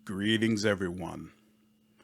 Greetings, everyone.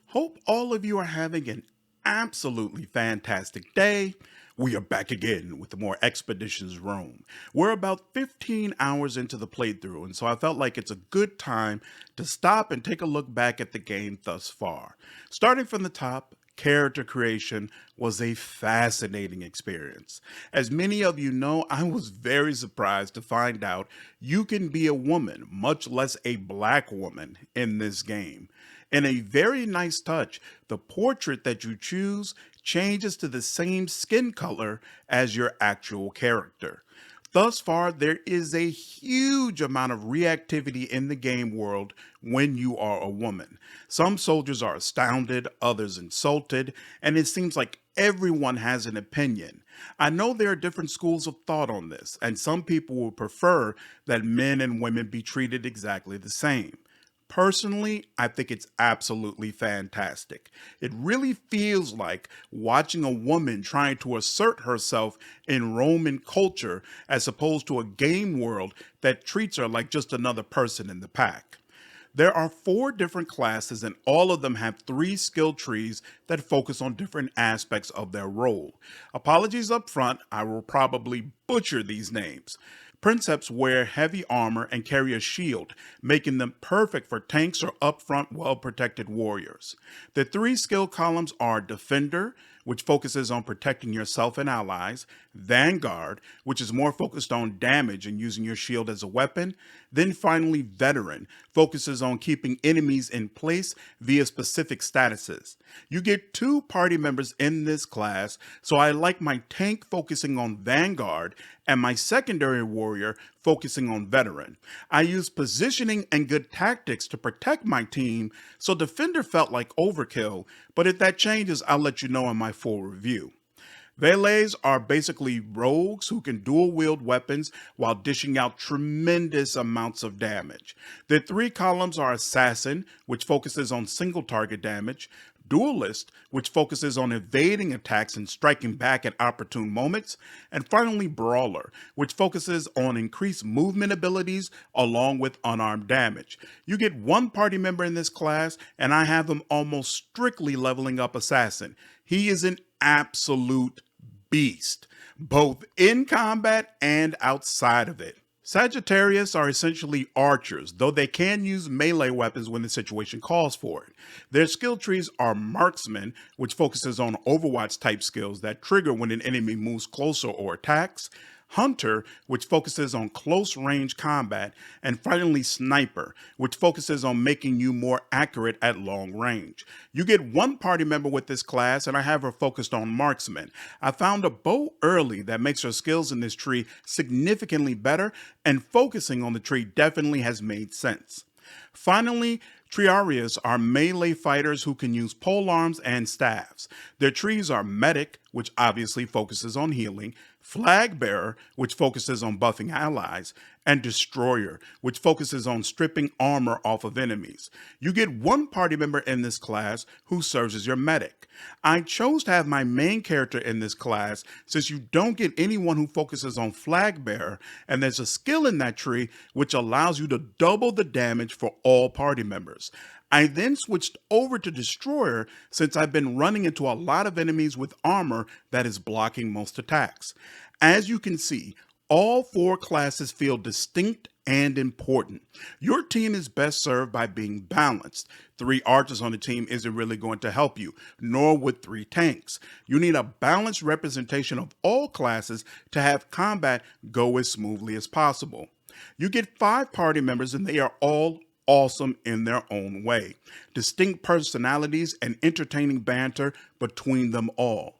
Hope all of you are having an absolutely fantastic day. We are back again with more Expeditions Rome. We're about 15 hours into the playthrough, and so I felt like it's a good time to stop and take a look back at the game thus far. Starting from the top, character creation was a fascinating experience. As many of you know, I was very surprised to find out you can be a woman, much less a black woman, in this game. In a very nice touch, the portrait that you choose changes to the same skin color as your actual character. Thus far, there is a huge amount of reactivity in the game world when you are a woman. Some soldiers are astounded, others insulted, and it seems like everyone has an opinion. I know there are different schools of thought on this, and some people would prefer that men and women be treated exactly the same. Personally, I think it's absolutely fantastic. It really feels like watching a woman trying to assert herself in Roman culture as opposed to a game world that treats her like just another person in the pack. There are 4 different classes, and all of them have 3 skill trees that focus on different aspects of their role. Apologies up front, I will probably butcher these names. Princeps wear heavy armor and carry a shield, making them perfect for tanks or upfront well-protected warriors. The 3 skill columns are Defender, which focuses on protecting yourself and allies, Vanguard, which is more focused on damage and using your shield as a weapon, then finally Veteran, focuses on keeping enemies in place via specific statuses. You get 2 party members in this class, so I like my tank focusing on Vanguard and my secondary warrior focusing on Veteran. I use positioning and good tactics to protect my team, so Defender felt like overkill, but if that changes, I'll let you know in my full review. Valets are basically rogues who can dual wield weapons while dishing out tremendous amounts of damage. The 3 columns are Assassin, which focuses on single target damage, Duelist, which focuses on evading attacks and striking back at opportune moments, and finally Brawler, which focuses on increased movement abilities along with unarmed damage. You get 1 party member in this class, and I have him almost strictly leveling up Assassin. He is an absolute beast, both in combat and outside of it. Sagittarius are essentially archers, though they can use melee weapons when the situation calls for it. Their skill trees are Marksman, which focuses on Overwatch type skills that trigger when an enemy moves closer or attacks, Hunter, which focuses on close range combat, and finally Sniper, which focuses on making you more accurate at long range. You get 1 party member with this class, and I have her focused on Marksman. I found a bow early that makes her skills in this tree significantly better, and focusing on the tree definitely has made sense. Finally, Triarius are melee fighters who can use polearms and staves. Their trees are Medic, which obviously focuses on healing, Flag Bearer, which focuses on buffing allies, and Destroyer, which focuses on stripping armor off of enemies. You get 1 party member in this class who serves as your medic. I chose to have my main character in this class since you don't get anyone who focuses on Flag Bearer, and there's a skill in that tree which allows you to double the damage for all party members. I then switched over to Destroyer since I've been running into a lot of enemies with armor that is blocking most attacks. As you can see, all 4 classes feel distinct and important. Your team is best served by being balanced. 3 archers on the team isn't really going to help you, nor would 3 tanks. You need a balanced representation of all classes to have combat go as smoothly as possible. You get 5 party members, and they are all awesome in their own way. Distinct personalities and entertaining banter between them all.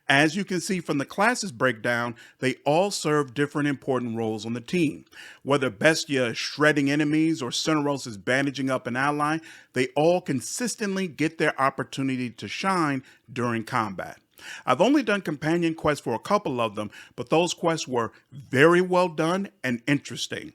As you can see from the classes breakdown, they all serve different important roles on the team. Whether Bestia is shredding enemies or Cineros is bandaging up an ally, they all consistently get their opportunity to shine during combat. I've only done companion quests for a couple of them, but those quests were very well done and interesting.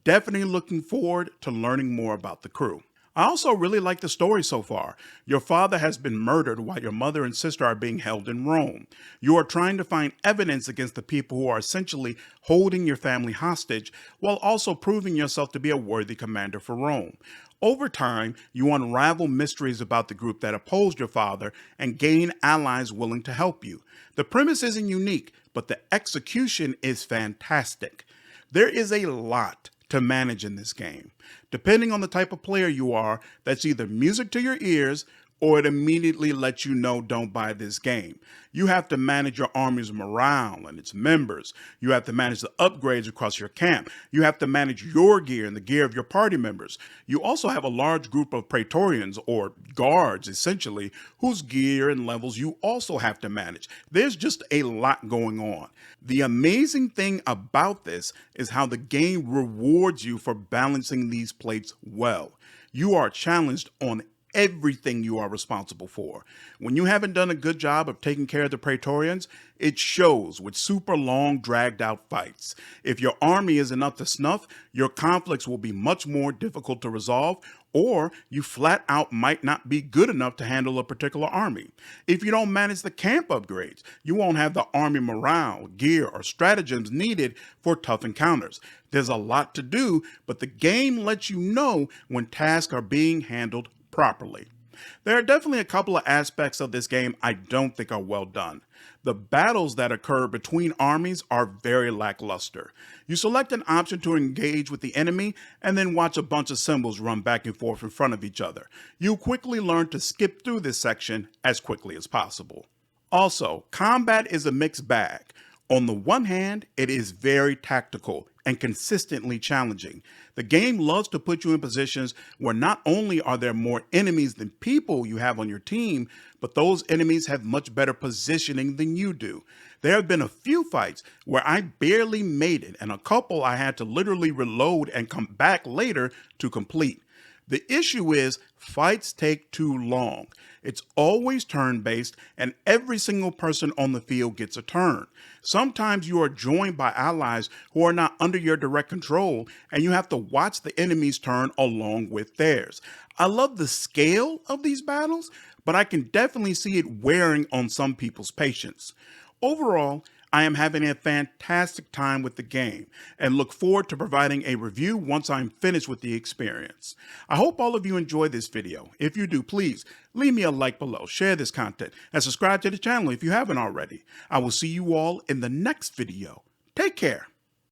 Definitely looking forward to learning more about the crew. I also really like the story so far. Your father has been murdered while your mother and sister are being held in Rome. You are trying to find evidence against the people who are essentially holding your family hostage, while also proving yourself to be a worthy commander for Rome. Over time, you unravel mysteries about the group that opposed your father and gain allies willing to help you. The premise isn't unique, but the execution is fantastic. There is a lot to manage in this game. Depending on the type of player you are, that's either music to your ears or it immediately lets you know don't buy this game. You have to manage your army's morale and its members. You have to manage the upgrades across your camp. You have to manage your gear and the gear of your party members. You also have a large group of Praetorians, or guards essentially, whose gear and levels you also have to manage. There's just a lot going on. The amazing thing about this is how the game rewards you for balancing these plates well. You are challenged on everything you are responsible for. When you haven't done a good job of taking care of the Praetorians, it shows with super long, dragged out fights. If your army isn't up to snuff, your conflicts will be much more difficult to resolve, or you flat out might not be good enough to handle a particular army. If you don't manage the camp upgrades, you won't have the army morale, gear, or stratagems needed for tough encounters. There's a lot to do, but the game lets you know when tasks are being handled properly. There are definitely a couple of aspects of this game I don't think are well done. The battles that occur between armies are very lackluster. You select an option to engage with the enemy and then watch a bunch of symbols run back and forth in front of each other. You quickly learn to skip through this section as quickly as possible. Also, combat is a mixed bag. On the one hand, it is very tactical and consistently challenging. The game loves to put you in positions where not only are there more enemies than people you have on your team, but those enemies have much better positioning than you do. There have been a few fights where I barely made it, and a couple I had to literally reload and come back later to complete. The issue is fights take too long. It's always turn-based, and every single person on the field gets a turn. Sometimes you are joined by allies who are not under your direct control, and you have to watch the enemy's turn along with theirs. I love the scale of these battles, but I can definitely see it wearing on some people's patience. Overall, I am having a fantastic time with the game and look forward to providing a review once I'm finished with the experience. I hope all of you enjoyed this video. If you do, please leave me a like below, share this content, and subscribe to the channel if you haven't already. I will see you all in the next video. Take care.